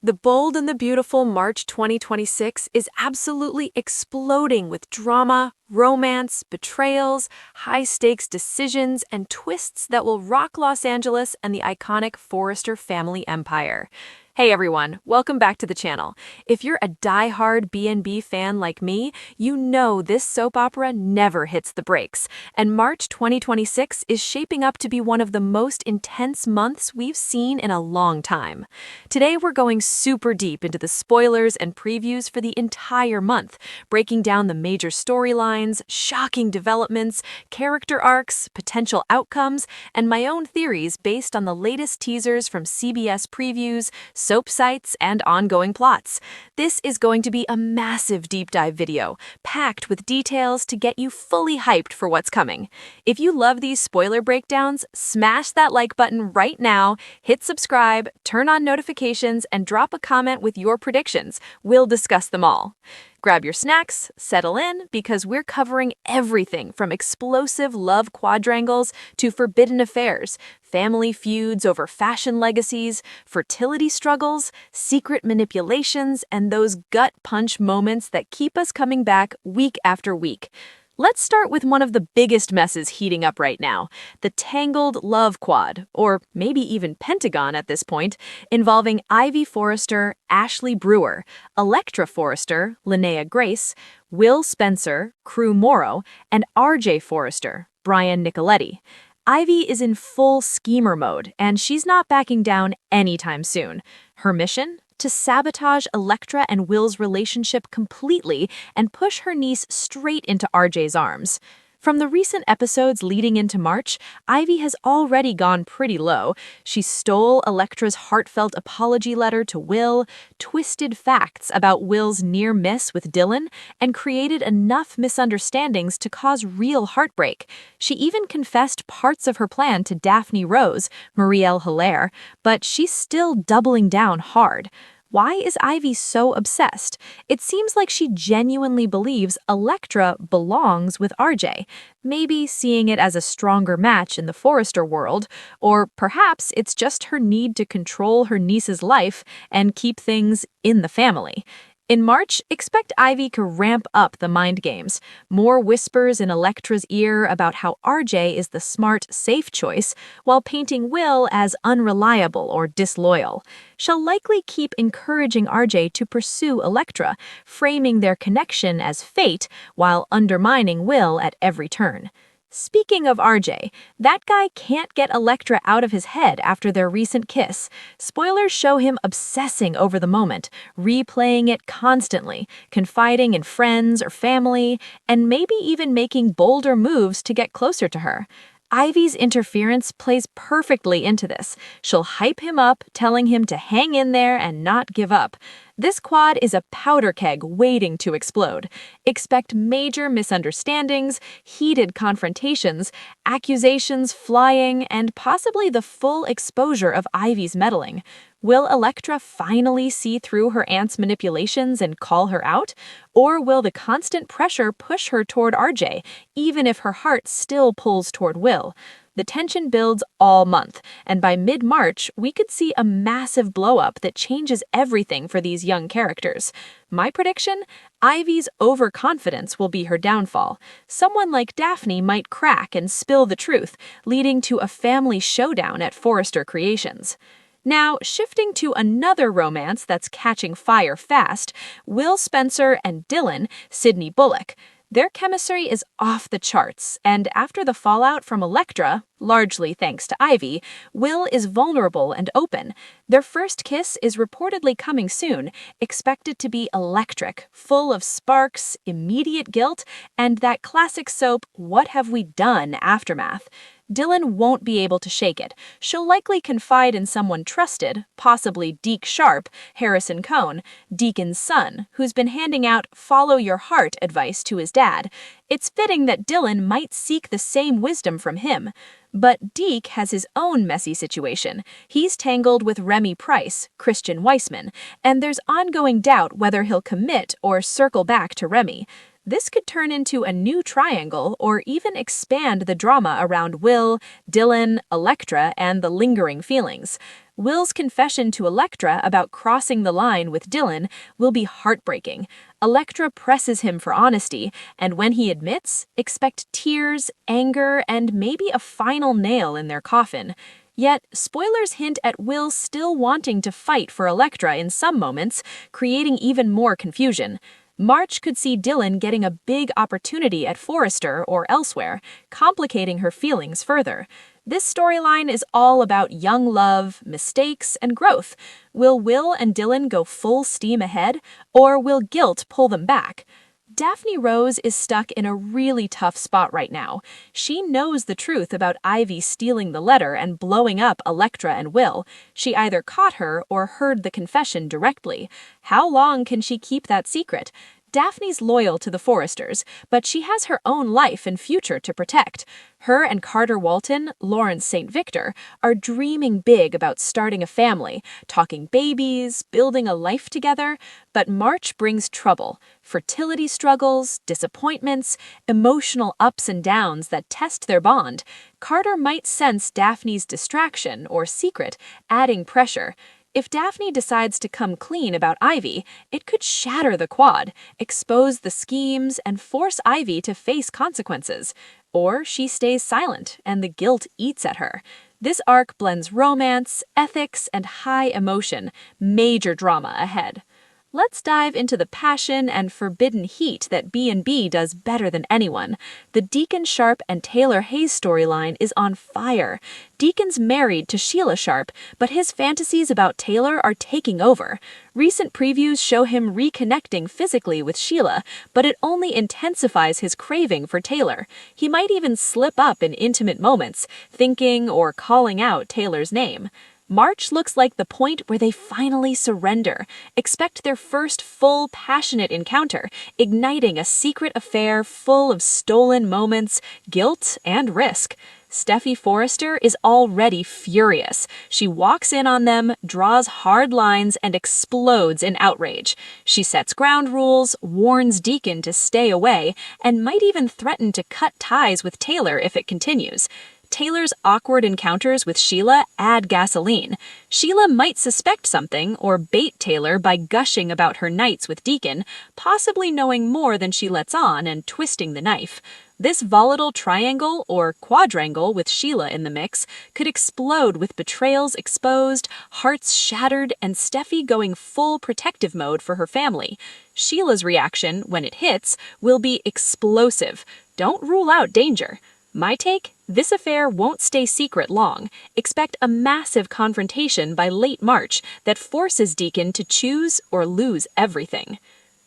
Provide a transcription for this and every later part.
The Bold and the Beautiful March 2026 is absolutely exploding with drama, romance, betrayals, high-stakes decisions, and twists that will rock Los Angeles and the iconic Forrester family empire. Hey everyone, welcome back to the channel. If you're a die-hard B&B fan like me, you know this soap opera never hits the brakes, and March 2026 is shaping up to be one of the most intense months we've seen in a long time. Today we're going super deep into the spoilers and previews for the entire month, breaking down the major storylines, shocking developments, character arcs, potential outcomes, and my own theories based on the latest teasers from CBS previews, soap sites, and ongoing plots. This is going to be a massive deep dive video, packed with details to get you fully hyped for what's coming. If you love these spoiler breakdowns, smash that like button right now, hit subscribe, turn on notifications, and drop a comment with your predictions. We'll discuss them all. Grab your snacks, settle in, because we're covering everything from explosive love quadrangles to forbidden affairs, family feuds over fashion legacies, fertility struggles, secret manipulations, and those gut punch moments that keep us coming back week after week. Let's start with one of the biggest messes heating up right now, the tangled love quad, or maybe even pentagon at this point, involving Ivy Forrester, Ashley Brewer, Electra Forrester, Linnea Grace, Will Spencer, Crew Morrow, and RJ Forrester, Brian Nicoletti. Ivy is in full schemer mode, and she's not backing down anytime soon. Her mission? To sabotage Electra and Will's relationship completely and push her niece straight into RJ's arms. From the recent episodes leading into March, Ivy has already gone pretty low. She stole Electra's heartfelt apology letter to Will, twisted facts about Will's near miss with Dylan, and created enough misunderstandings to cause real heartbreak. She even confessed parts of her plan to Daphne Rose, Marielle Hilaire, but she's still doubling down hard. Why is Ivy so obsessed? It seems like she genuinely believes Electra belongs with RJ, maybe seeing it as a stronger match in the Forrester world, or perhaps it's just her need to control her niece's life and keep things in the family. In March, expect Ivy to ramp up the mind games. More whispers in Electra's ear about how RJ is the smart, safe choice, while painting Will as unreliable or disloyal. She'll likely keep encouraging RJ to pursue Electra, framing their connection as fate while undermining Will at every turn. Speaking of RJ, that guy can't get Electra out of his head after their recent kiss. Spoilers show him obsessing over the moment, replaying it constantly, confiding in friends or family, and maybe even making bolder moves to get closer to her. Ivy's interference plays perfectly into this. She'll hype him up, telling him to hang in there and not give up. This quad is a powder keg waiting to explode. Expect major misunderstandings, heated confrontations, accusations flying, and possibly the full exposure of Ivy's meddling. Will Electra finally see through her aunt's manipulations and call her out? Or will the constant pressure push her toward RJ, even if her heart still pulls toward Will? The tension builds all month, and by mid-March, we could see a massive blow-up that changes everything for these young characters. My prediction? Ivy's overconfidence will be her downfall. Someone like Daphne might crack and spill the truth, leading to a family showdown at Forrester Creations. Now, shifting to another romance that's catching fire fast, Will Spencer and Dylan, Sydney Bullock. Their chemistry is off the charts, and after the fallout from Electra, largely thanks to Ivy, Will is vulnerable and open. Their first kiss is reportedly coming soon, expected to be electric, full of sparks, immediate guilt, and that classic soap "What Have We Done" aftermath. Dylan won't be able to shake it. She'll likely confide in someone trusted, possibly Deke Sharp, Harrison Cohn, Deacon's son, who's been handing out "follow your heart" advice to his dad. It's fitting that Dylan might seek the same wisdom from him. But Deke has his own messy situation. He's tangled with Remy Price, Christian Weissman, and there's ongoing doubt whether he'll commit or circle back to Remy. This could turn into a new triangle or even expand the drama around Will, Dylan, Electra, and the lingering feelings. Will's confession to Electra about crossing the line with Dylan will be heartbreaking. Electra presses him for honesty, and when he admits, expect tears, anger, and maybe a final nail in their coffin. Yet, spoilers hint at Will still wanting to fight for Electra in some moments, creating even more confusion. March could see Dylan getting a big opportunity at Forrester or elsewhere, complicating her feelings further. This storyline is all about young love, mistakes, and growth. Will Will and Dylan go full steam ahead, or will guilt pull them back? Daphne Rose is stuck in a really tough spot right now. She knows the truth about Ivy stealing the letter and blowing up Electra and Will. She either caught her or heard the confession directly. How long can she keep that secret? Daphne's loyal to the Forresters, but she has her own life and future to protect. Her and Carter Walton, Lawrence St. Victor, are dreaming big about starting a family, talking babies, building a life together, but March brings trouble. Fertility struggles, disappointments, emotional ups and downs that test their bond. Carter might sense Daphne's distraction or secret, adding pressure. If Daphne decides to come clean about Ivy, it could shatter the quad, expose the schemes, and force Ivy to face consequences. Or she stays silent, and the guilt eats at her. This arc blends romance, ethics, and high emotion, major drama ahead. Let's dive into the passion and forbidden heat that B&B does better than anyone. The Deacon Sharp and Taylor Hayes storyline is on fire. Deacon's married to Sheila Sharp, but his fantasies about Taylor are taking over. Recent previews show him reconnecting physically with Sheila, but it only intensifies his craving for Taylor. He might even slip up in intimate moments, thinking or calling out Taylor's name. March looks like the point where they finally surrender. Expect their first full, passionate encounter, igniting a secret affair full of stolen moments, guilt, and risk. Steffi Forrester is already furious. She walks in on them, draws hard lines, and explodes in outrage. She sets ground rules, warns Deacon to stay away, and might even threaten to cut ties with Taylor if it continues. Taylor's awkward encounters with Sheila add gasoline. Sheila might suspect something or bait Taylor by gushing about her nights with Deacon, possibly knowing more than she lets on and twisting the knife. This volatile triangle or quadrangle with Sheila in the mix could explode with betrayals exposed, hearts shattered, and Steffi going full protective mode for her family. Sheila's reaction, when it hits, will be explosive. Don't rule out danger. My take? This affair won't stay secret long. Expect a massive confrontation by late March that forces Deacon to choose or lose everything.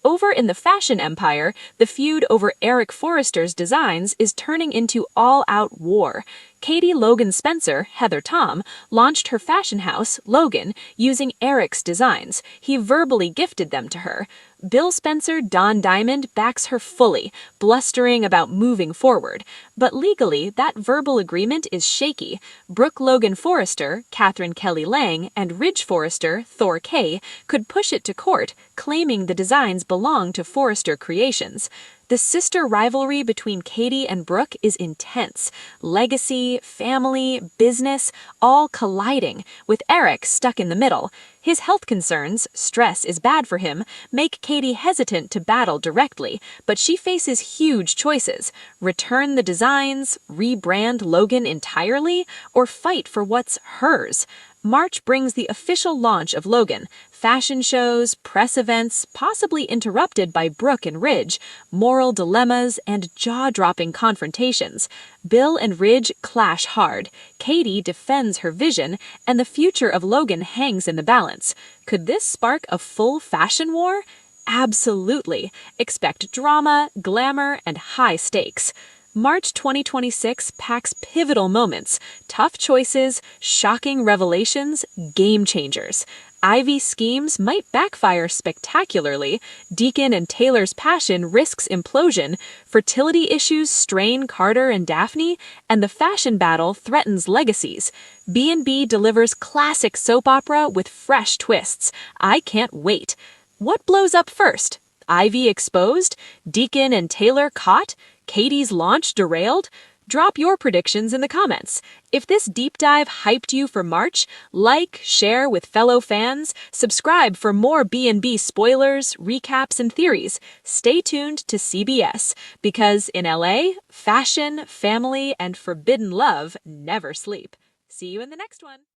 Over in the fashion empire, the feud over Eric Forrester's designs is turning into all-out war. Katie Logan Spencer, Heather Tom, launched her fashion house, Logan, using Eric's designs. He verbally gifted them to her. Bill Spencer Don Diamond backs her fully, blustering about moving forward. But legally, that verbal agreement is shaky. Brooke Logan Forrester, Catherine Kelly Lang, and Ridge Forrester, Thor Kay, could push it to court, claiming the designs belong to Forrester Creations. The sister rivalry between Katie and Brooke is intense. Legacy, family, business, all colliding, with Eric stuck in the middle. His health concerns, stress is bad for him, make Katie hesitant to battle directly, but she faces huge choices. Return the designs, rebrand Logan entirely, or fight for what's hers. March brings the official launch of Logan, fashion shows, press events, possibly interrupted by Brooke and Ridge, moral dilemmas, and jaw-dropping confrontations. Bill and Ridge clash hard, Katie defends her vision, and the future of Logan hangs in the balance. Could this spark a full fashion war? Absolutely. Expect drama, glamour, and high stakes. March 2026 packs pivotal moments, tough choices, shocking revelations, game changers. Ivy's schemes might backfire spectacularly, Deacon and Taylor's passion risks implosion, fertility issues strain Carter and Daphne, and the fashion battle threatens legacies. B&B delivers classic soap opera with fresh twists. I can't wait. What blows up first? Ivy exposed? Deacon and Taylor caught? Katie's launch derailed? Drop your predictions in the comments. If this deep dive hyped you for March, like, share with fellow fans, subscribe for more B&B spoilers, recaps, and theories. Stay tuned to CBS, because in LA, fashion, family, and forbidden love never sleep. See you in the next one.